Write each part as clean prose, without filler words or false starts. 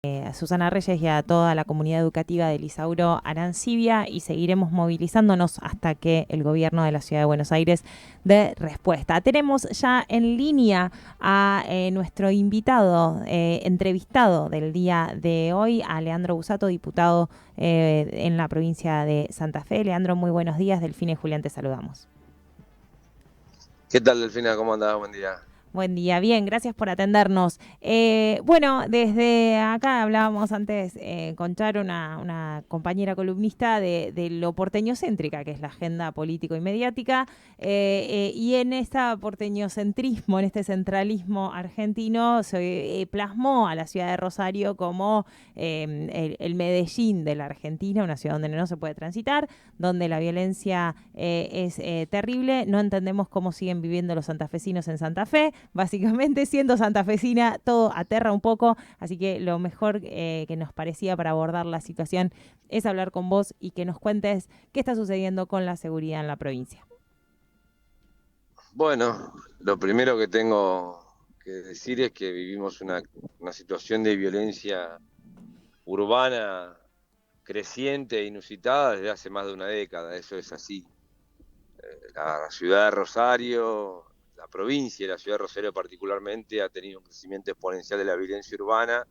A Susana Reyes y a toda la comunidad educativa de Lisauro Arancibia y seguiremos movilizándonos hasta que el gobierno de la Ciudad de Buenos Aires dé respuesta. Tenemos ya en línea a nuestro invitado, entrevistado del día de hoy, a Leandro Busato, diputado en la provincia de Santa Fe. Leandro, muy buenos días. Delfina y Julián, te saludamos. ¿Qué tal, Delfina? ¿Cómo andás? Buen día. Buen día, bien, gracias por atendernos. Bueno, desde acá hablábamos antes con Charo, una compañera columnista de lo porteñocéntrica, que es la agenda político y mediática, y en este porteñocentrismo, en este centralismo argentino, se plasmó a la ciudad de Rosario como el Medellín de la Argentina, una ciudad donde no se puede transitar, donde la violencia es terrible. No entendemos cómo siguen viviendo los santafesinos en Santa Fe. Básicamente, siendo santafesina, todo aterra un poco, así que lo mejor que nos parecía para abordar la situación es hablar con vos y que nos cuentes qué está sucediendo con la seguridad en la provincia. Bueno, lo primero que tengo que decir es que vivimos una situación de violencia urbana creciente e inusitada desde hace más de una década. Eso es así. La ciudad de Rosario, la provincia y la ciudad de Rosario particularmente, ha tenido un crecimiento exponencial de la violencia urbana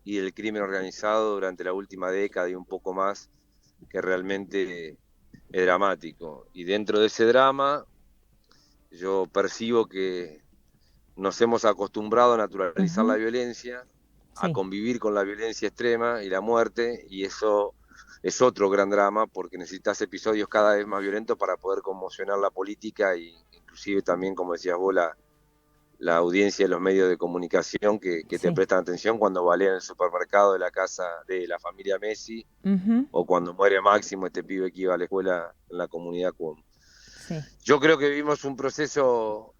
y del crimen organizado durante la última década y un poco más, que realmente es dramático. Y dentro de ese drama, yo percibo que nos hemos acostumbrado a naturalizar la Ujú. violencia, a Sí, convivir con la violencia extrema y la muerte, y eso es otro gran drama porque necesitas episodios cada vez más violentos para poder conmocionar la política e inclusive también, como decías vos, la audiencia de los medios de comunicación que te sí. prestan atención cuando balean el supermercado de la casa de la familia Messi Ujú. o cuando muere Máximo, este pibe que iba a la escuela en la comunidad Cuom. Sí, Yo creo que vivimos un proceso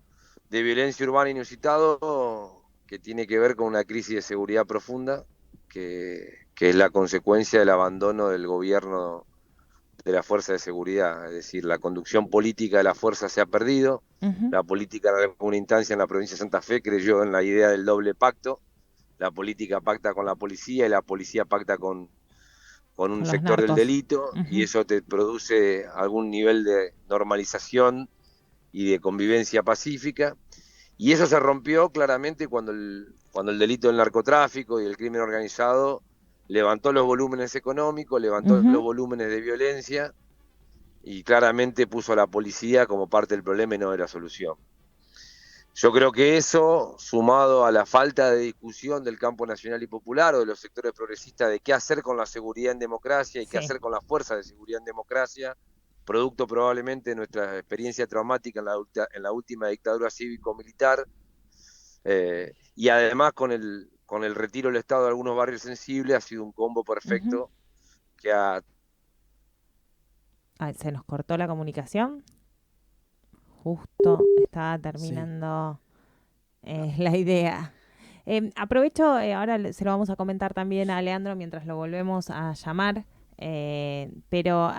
de violencia urbana inusitado que tiene que ver con una crisis de seguridad profunda, que es la consecuencia del abandono del gobierno de la fuerza de seguridad. Es decir, la conducción política de la fuerza se ha perdido. ujú. La política en alguna instancia en la provincia de Santa Fe creyó en la idea del doble pacto. La política pacta con la policía y la policía pacta con un Con los sector del narcos. delito, y Ujú. eso te produce algún nivel de normalización y de convivencia pacífica. Y eso se rompió claramente cuando el delito del narcotráfico y el crimen organizado levantó los volúmenes económicos, levantó los Ujú. volúmenes de violencia y claramente puso a la policía como parte del problema y no de la solución. Yo creo que eso, sumado a la falta de discusión del campo nacional y popular o de los sectores progresistas de qué hacer con la seguridad en democracia y qué Sí. hacer con las fuerzas de seguridad en democracia, producto probablemente de nuestra experiencia traumática en la última dictadura cívico-militar, y además con el retiro del Estado de algunos barrios sensibles, ha sido un combo Ujú. perfecto que ha... Ay, se nos cortó la comunicación. Justo estaba Sí. terminando la idea. Aprovecho, ahora se lo vamos a comentar también a Leandro mientras lo volvemos a llamar, pero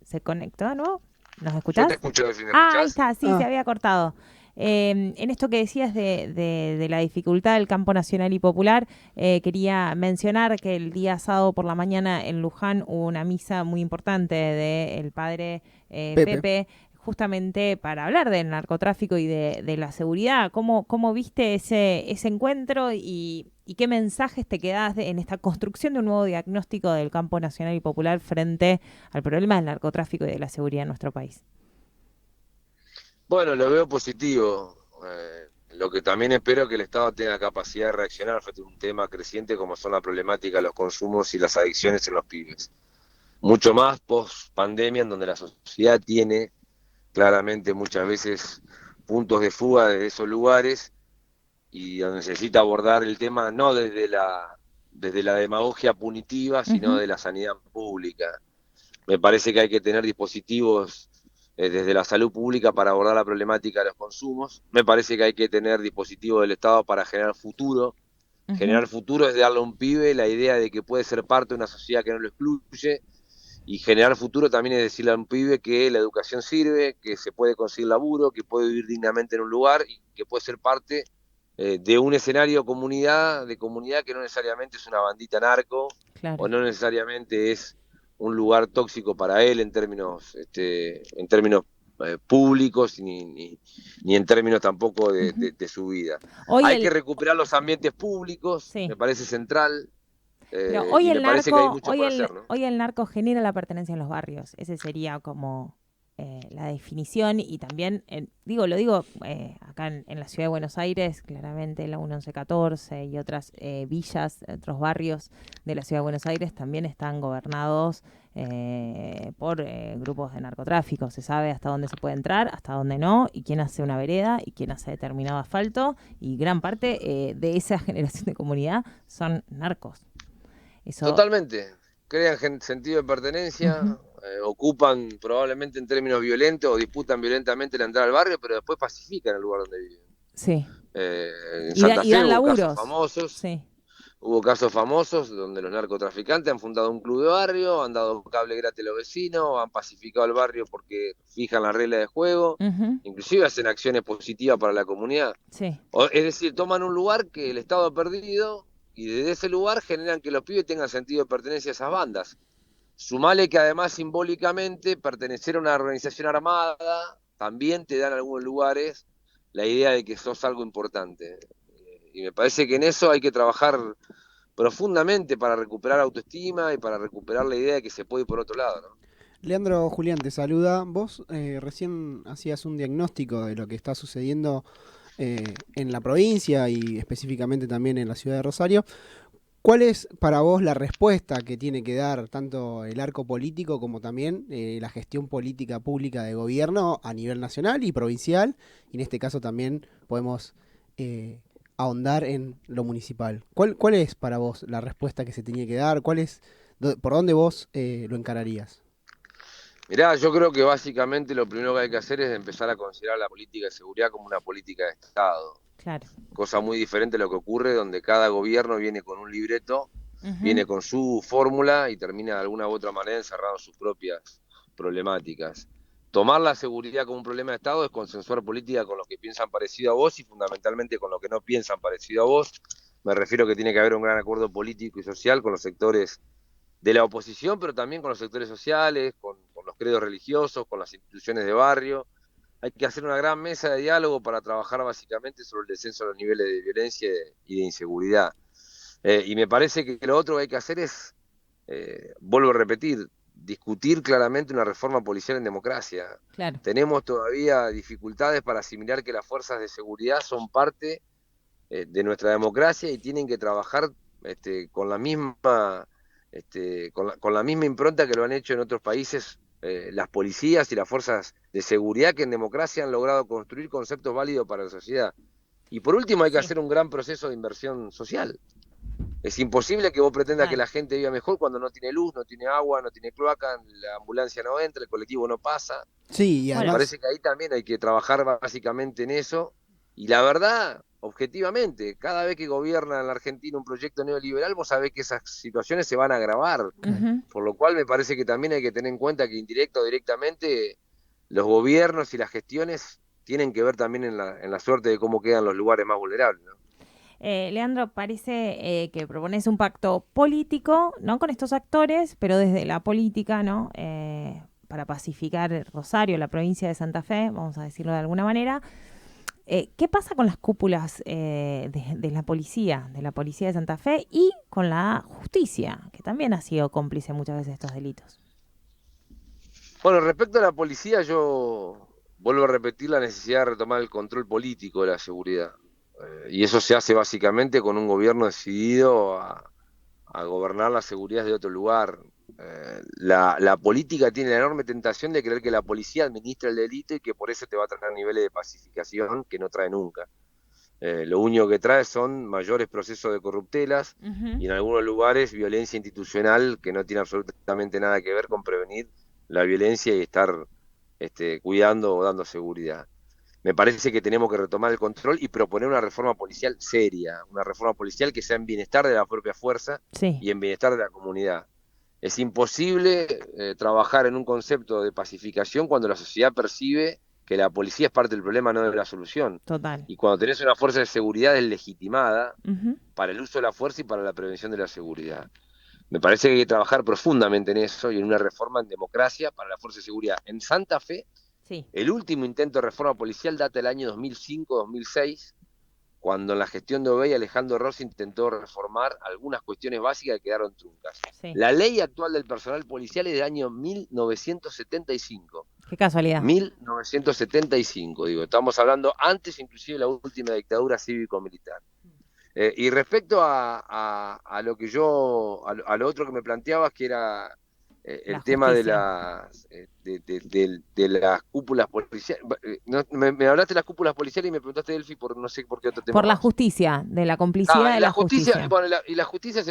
¿se conectó de nuevo? ¿Nos Yo te escuchás? escucho, si me Ah, ahí escuchás. está, sí, se Ah, había cortado. En esto que decías de la dificultad del campo nacional y popular, quería mencionar que el día sábado por la mañana en Luján hubo una misa muy importante del padre Pepe. Pepe, justamente para hablar del narcotráfico y de la seguridad. ¿Cómo viste ese encuentro y qué mensajes te quedás en esta construcción de un nuevo diagnóstico del campo nacional y popular frente al problema del narcotráfico y de la seguridad en nuestro país? Bueno, lo veo positivo. Lo que también espero es que el Estado tenga capacidad de reaccionar frente a un tema creciente como son la problemática de los consumos y las adicciones en los pibes. Mucho más post pandemia, en donde la sociedad tiene claramente muchas veces puntos de fuga de esos lugares y donde necesita abordar el tema no desde la demagogia punitiva, sino Ujú. de la sanidad pública. Me parece que hay que tener dispositivos desde la salud pública para abordar la problemática de los consumos. Me parece que hay que tener dispositivos del Estado para generar futuro. Ujú. Generar futuro es darle a un pibe la idea de que puede ser parte de una sociedad que no lo excluye. Y generar futuro también es decirle a un pibe que la educación sirve, que se puede conseguir laburo, que puede vivir dignamente en un lugar y que puede ser parte de un escenario de comunidad que no necesariamente es una bandita narco, Claro. o no necesariamente es un lugar tóxico para él en términos públicos, ni en términos tampoco Ujú. de su vida. Hoy Hay que el, recuperar los ambientes públicos, sí, me parece central, pero hoy y me el parece que hay narco, mucho por hacer, ¿no? hoy el narco genera la pertenencia en los barrios. Ese sería como la definición y también, lo digo acá en la ciudad de Buenos Aires, claramente la 1114 y otras villas, otros barrios de la ciudad de Buenos Aires también están gobernados por grupos de narcotráfico. Se sabe hasta dónde se puede entrar, hasta dónde no, y quién hace una vereda y quién hace determinado asfalto. Y gran parte de esa generación de comunidad son narcos. Eso. Totalmente. Crean sentido de pertenencia, Ujú. ocupan probablemente en términos violentos o disputan violentamente la entrada al barrio, pero después pacifican el lugar donde viven. Sí. Eh, en Y, Santa y Fe dan hubo casos laburos. famosos, Sí. donde los narcotraficantes han fundado un club de barrio, han dado cable gratis a los vecinos, han pacificado el barrio porque fijan las reglas de juego, Ujú. inclusive hacen acciones positivas para la comunidad. Sí. Es decir, toman un lugar que el Estado ha perdido y desde ese lugar generan que los pibes tengan sentido de pertenencia a esas bandas. Sumale que además simbólicamente pertenecer a una organización armada también te da en algunos lugares la idea de que sos algo importante. Y me parece que en eso hay que trabajar profundamente para recuperar autoestima y para recuperar la idea de que se puede ir por otro lado, ¿no? Leandro Julián te saluda. Vos recién hacías un diagnóstico de lo que está sucediendo en la provincia y específicamente también en la ciudad de Rosario. ¿Cuál es para vos la respuesta que tiene que dar tanto el arco político como también la gestión política pública de gobierno a nivel nacional y provincial? Y en este caso también podemos eh, ahondar en lo municipal. ¿Cuál es para vos la respuesta que se tenía que dar? ¿Por dónde vos lo encararías? Mirá, yo creo que básicamente lo primero que hay que hacer es empezar a considerar la política de seguridad como una política de Estado. Claro. Cosa muy diferente a lo que ocurre donde cada gobierno viene con un libreto, Ujú. viene con su fórmula y termina de alguna u otra manera encerrado en sus propias problemáticas. Tomar la seguridad como un problema de Estado es consensuar política con los que piensan parecido a vos y fundamentalmente con los que no piensan parecido a vos. Me refiero que tiene que haber un gran acuerdo político y social con los sectores de la oposición, pero también con los sectores sociales, con los credos religiosos, con las instituciones de barrio. Hay que hacer una gran mesa de diálogo para trabajar básicamente sobre el descenso de los niveles de violencia y de inseguridad. Y me parece que lo otro que hay que hacer es, vuelvo a repetir, discutir claramente una reforma policial en democracia. Claro. Tenemos todavía dificultades para asimilar que las fuerzas de seguridad son parte de nuestra democracia y tienen que trabajar con la misma con la misma impronta que lo han hecho en otros países las policías y las fuerzas de seguridad que en democracia han logrado construir conceptos válidos para la sociedad. Y por último hay que Sí. hacer un gran proceso de inversión social. Es imposible que vos pretendas que Total. la gente viva mejor cuando no tiene luz, no tiene agua, no tiene cloaca, la ambulancia no entra, el colectivo no pasa. Sí, y Me Bueno. además, parece que ahí también hay que trabajar básicamente en eso. Y la verdad, objetivamente, cada vez que gobierna en la Argentina un proyecto neoliberal, vos sabés que esas situaciones se van a agravar. claro. Ujú. Por lo cual me parece que también hay que tener en cuenta que indirecto o directamente los gobiernos y las gestiones tienen que ver también en la suerte de cómo quedan los lugares más vulnerables, ¿no? Leandro, parece que propones un pacto político, ¿no? Con estos actores, pero desde la política, ¿no? Para pacificar Rosario, la provincia de Santa Fe, vamos a decirlo de alguna manera. ¿Qué pasa con las cúpulas de la policía de Santa Fe y con la justicia, que también ha sido cómplice muchas veces de estos delitos? Bueno, respecto a la policía, yo vuelvo a repetir la necesidad de retomar el control político de la seguridad. Y eso se hace básicamente con un gobierno decidido a gobernar la seguridad de otro lugar. La política tiene la enorme tentación de creer que la policía administra el delito y que por eso te va a traer niveles de pacificación que no trae nunca. Lo único que trae son mayores procesos de corruptelas Ujú. y en algunos lugares violencia institucional que no tiene absolutamente nada que ver con prevenir la violencia y estar cuidando o dando seguridad. Me parece que tenemos que retomar el control y proponer una reforma policial seria, una reforma policial que sea en bienestar de la propia fuerza Sí. y en bienestar de la comunidad. Es imposible trabajar en un concepto de pacificación cuando la sociedad percibe que la policía es parte del problema, no de la solución. Total. Y cuando tenés una fuerza de seguridad deslegitimada Ujú. para el uso de la fuerza y para la prevención de la seguridad. Me parece que hay que trabajar profundamente en eso y en una reforma en democracia para la fuerza de seguridad. En Santa Fe, Sí, el último intento de reforma policial data del año 2005-2006, cuando en la gestión de Obey Alejandro Rossi intentó reformar algunas cuestiones básicas que quedaron truncas. sí. La ley actual del personal policial es del año 1975. Qué casualidad. 1975, digo, estamos hablando antes inclusive de la última dictadura cívico-militar. Y respecto a lo que a lo otro que me planteabas, que era La el tema de justicia. de las cúpulas policiales. Me hablaste de las cúpulas policiales y me preguntaste, Delphi, por no sé por qué otro tema Por la más. justicia, de la complicidad de Y la la justicia, justicia. bueno, y la justicia es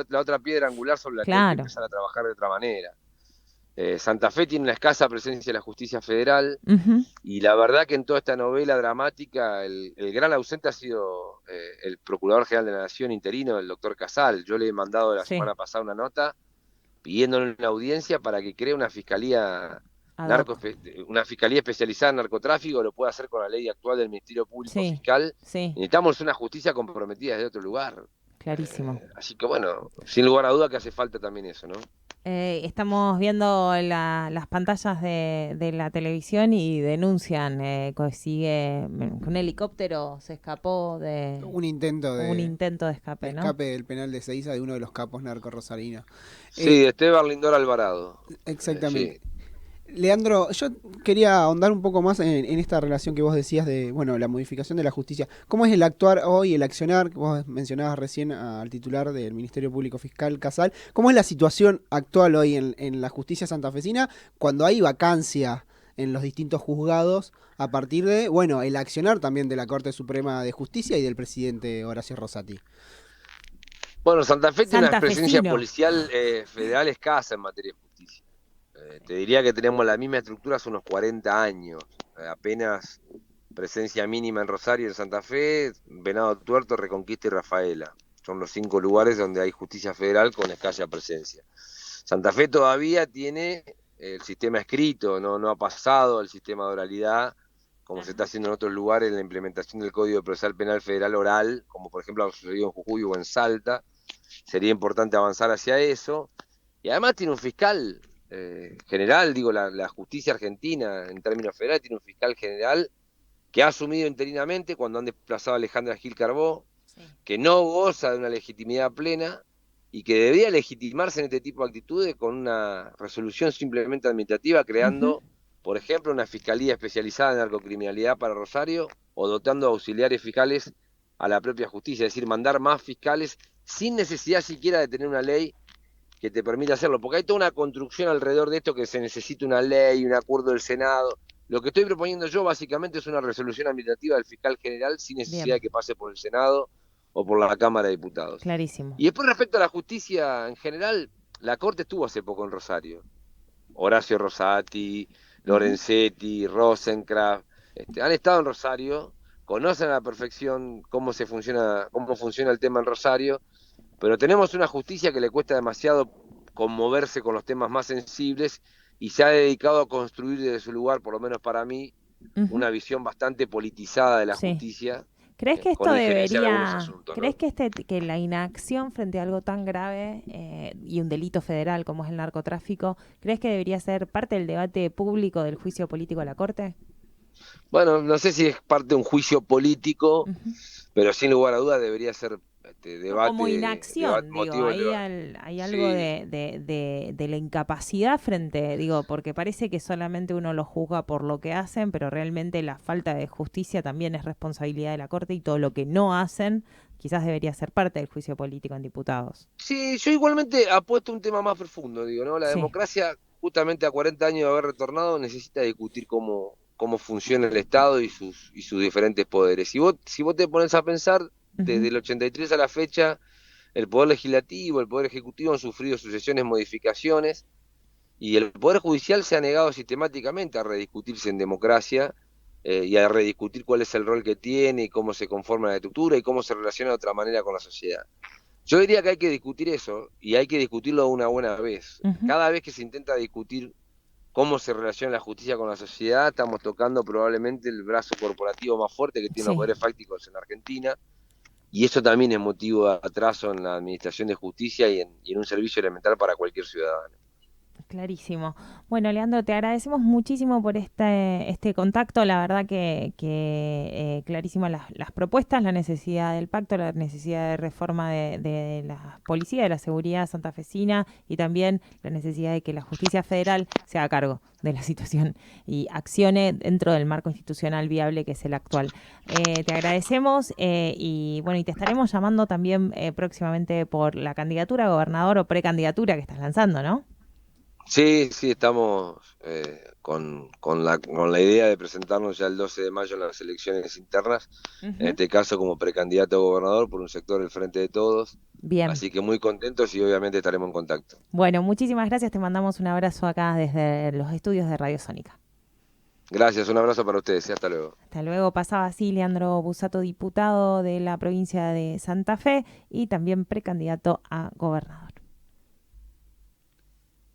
la otra piedra angular sobre la que hay que Claro. empezar a trabajar de otra manera. Santa Fe tiene una escasa presencia de la justicia federal, Ujú. y la verdad que en toda esta novela dramática el gran ausente ha sido el Procurador General de la Nación interino, el doctor Casal. Yo le he mandado la Sí, semana pasada una nota pidiéndole una audiencia para que cree una fiscalía ad hoc. una fiscalía especializada en narcotráfico. Lo puede hacer con la ley actual del Ministerio Público Sí, Fiscal. sí, Necesitamos una justicia comprometida desde otro lugar. clarísimo. Así que bueno, sin lugar a duda que hace falta también eso, ¿no? Estamos viendo las pantallas de la televisión y denuncian que sigue que un helicóptero se escapó de Un intento un de intento de escape, ¿no? escape del penal de Seiza de uno de los capos narcorrosarinos. Sí, Esteban Lindor Alvarado. Sí. Exactamente. Leandro, yo quería ahondar un poco más en esta relación que vos decías de, bueno, la modificación de la justicia. ¿Cómo es el actuar hoy, el accionar? Vos mencionabas recién al titular del Ministerio Público Fiscal, Casal. ¿Cómo es la situación actual hoy en la justicia santafesina cuando hay vacancia en los distintos juzgados a partir de, bueno, el accionar también de la Corte Suprema de Justicia y del presidente Horacio Rosati? Bueno, Santa Fe tiene una presencia Santafesino. policial federal escasa en materia de justicia. Te diría que tenemos la misma estructura hace unos 40 años. Apenas presencia mínima en Rosario y en Santa Fe, Venado Tuerto, Reconquista y Rafaela. Son los 5 lugares donde hay justicia federal con escasa presencia. Santa Fe todavía tiene el sistema escrito, no ha pasado al sistema de oralidad, como se está haciendo en otros lugares, la implementación del Código Procesal Penal Federal oral, como por ejemplo ha sucedido en Jujuy o en Salta. Sería importante avanzar hacia eso. Y además tiene un fiscal general, digo, la justicia argentina en términos federales tiene un fiscal general que ha asumido interinamente cuando han desplazado a Alejandra Gil Carbó, Sí. que no goza de una legitimidad plena y que debería legitimarse en este tipo de actitudes con una resolución simplemente administrativa, Ujú. creando, por ejemplo, una fiscalía especializada en narcocriminalidad para Rosario o dotando auxiliares fiscales a la propia justicia, es decir, mandar más fiscales sin necesidad siquiera de tener una ley que te permita hacerlo, porque hay toda una construcción alrededor de esto que se necesita una ley, un acuerdo del Senado. Lo que estoy proponiendo yo básicamente es una resolución administrativa del fiscal general sin necesidad Bien, de que pase por el Senado o por la Cámara de Diputados. clarísimo. Y después respecto a la justicia en general, la Corte estuvo hace poco en Rosario. Horacio Rosati, Ujú. Lorenzetti, Rosenkraft, han estado en Rosario, conocen a la perfección cómo funciona el tema en Rosario, pero tenemos una justicia que le cuesta demasiado conmoverse con los temas más sensibles y se ha dedicado a construir desde su lugar, por lo menos para mí, Ujú. una visión bastante politizada de la Sí. justicia, ¿Crees que esto con injerencia en algunos debería, asuntos, crees ¿no? que la inacción frente a algo tan grave y un delito federal como es el narcotráfico, crees que debería ser parte del debate público del juicio político a la Corte? Bueno, no sé si es parte de un juicio político, Ujú. pero sin lugar a dudas debería ser No, como inacción, digo, motivo del ahí debate. hay algo Sí, de la incapacidad frente, digo, porque parece que solamente uno lo juzga por lo que hacen, pero realmente la falta de justicia también es responsabilidad de la Corte y todo lo que no hacen quizás debería ser parte del juicio político en diputados. sí, yo igualmente apuesto a un tema más profundo, digo, ¿no? La Sí. democracia, justamente a 40 años de haber retornado, necesita discutir cómo funciona el Estado y sus diferentes poderes. Si vos te pones a pensar, desde Ujú. el 83 a la fecha, el Poder Legislativo, el Poder Ejecutivo han sufrido sucesiones modificaciones y el Poder Judicial se ha negado sistemáticamente a rediscutirse en democracia y a rediscutir cuál es el rol que tiene y cómo se conforma la estructura y cómo se relaciona de otra manera con la sociedad. Yo diría que hay que discutir eso y hay que discutirlo una buena vez. Ujú. Cada vez que se intenta discutir cómo se relaciona la justicia con la sociedad, estamos tocando probablemente el brazo corporativo más fuerte que tienen los Sí. poderes fácticos en Argentina, y eso también es motivo de atraso en la administración de justicia y en un servicio elemental para cualquier ciudadano. Clarísimo. Bueno, Leandro, te agradecemos muchísimo por este contacto. La verdad que clarísimas las propuestas, la necesidad del pacto, la necesidad de reforma de la policía, de la seguridad santafesina y también la necesidad de que la justicia federal se haga cargo de la situación y accione dentro del marco institucional viable que es el actual. Te agradecemos y bueno, y te estaremos llamando también próximamente por la candidatura a gobernador o precandidatura que estás lanzando, ¿no? Sí, sí, estamos con la idea de presentarnos ya el 12 de mayo en las elecciones internas, en Ujú. este caso como precandidato a gobernador por un sector del Frente de Todos, Bien. así que muy contentos y obviamente estaremos en contacto. Bueno, muchísimas gracias. Te mandamos un abrazo acá desde los estudios de Radio Sónica. Gracias, un abrazo para ustedes y hasta luego. Hasta luego. Pasaba así Leandro Busato, diputado de la provincia de Santa Fe y también precandidato a gobernador.